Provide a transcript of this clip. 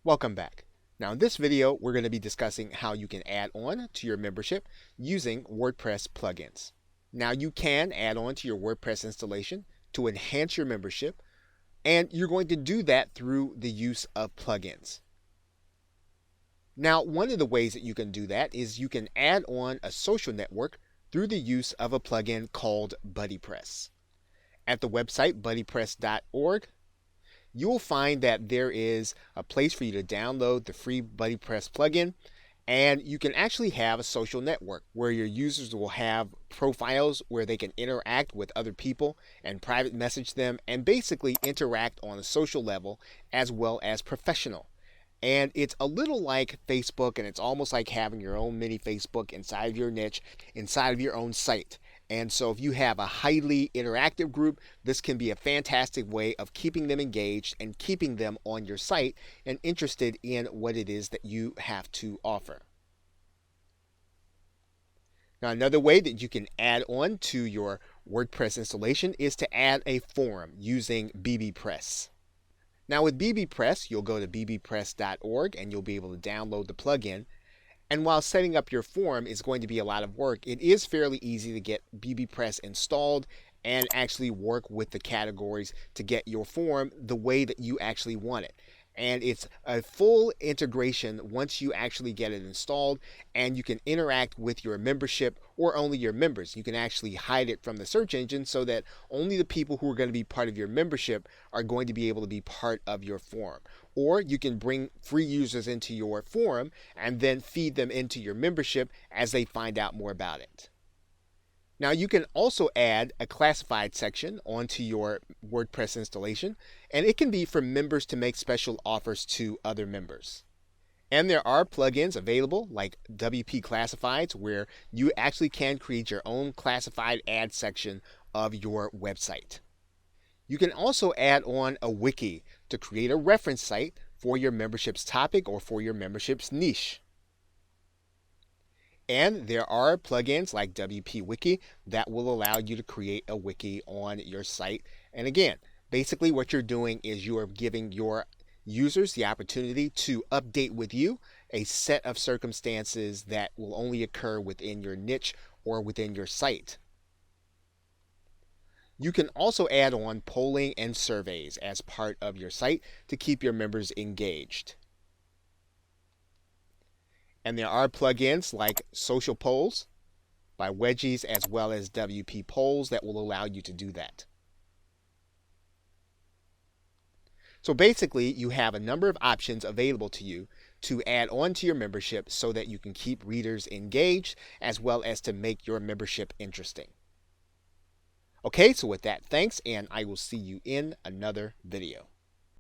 Welcome back. Now in this video, we're going to be discussing how you can add on to your membership using WordPress plugins. Now you can add on to your WordPress installation to enhance your membership, and you're going to do that through the use of plugins. Now, one of the ways that you can do that is you can add on a social network through the use of a plugin called BuddyPress. At the website buddypress.org, you will find that there is a place for you to download the free BuddyPress plugin, and you can actually have a social network where your users will have profiles where they can interact with other people and private message them and basically interact on a social level as well as professional. And it's a little like Facebook, and it's almost like having your own mini Facebook inside of your niche, inside of your own site. And so if you have a highly interactive group, this can be a fantastic way of keeping them engaged and keeping them on your site and interested in what it is that you have to offer. Now, another way that you can add on to your WordPress installation is to add a forum using bbPress. Now with bbPress, you'll go to bbpress.org and you'll be able to download the plugin. And while setting up your forum is going to be a lot of work, it is fairly easy to get bbPress installed and actually work with the categories to get your forum the way that you actually want it. And it's a full integration once you actually get it installed, and you can interact with your membership or only your members. You can actually hide it from the search engine so that only the people who are going to be part of your membership are going to be able to be part of your forum. Or you can bring free users into your forum and then feed them into your membership as they find out more about it. Now you can also add a classified section onto your WordPress installation, and it can be for members to make special offers to other members. And there are plugins available like WP Classifieds where you actually can create your own classified ad section of your website. You can also add on a wiki to create a reference site for your membership's topic or for your membership's niche. And there are plugins like WP Wiki that will allow you to create a wiki on your site. And again, basically what you're doing is you are giving your users the opportunity to update with you a set of circumstances that will only occur within your niche or within your site. You can also add on polling and surveys as part of your site to keep your members engaged. And there are plugins like Social Polls by Wedgies as well as WP Polls that will allow you to do that. So basically, you have a number of options available to you to add on to your membership so that you can keep readers engaged as well as to make your membership interesting. Okay, so with that, thanks, and I will see you in another video.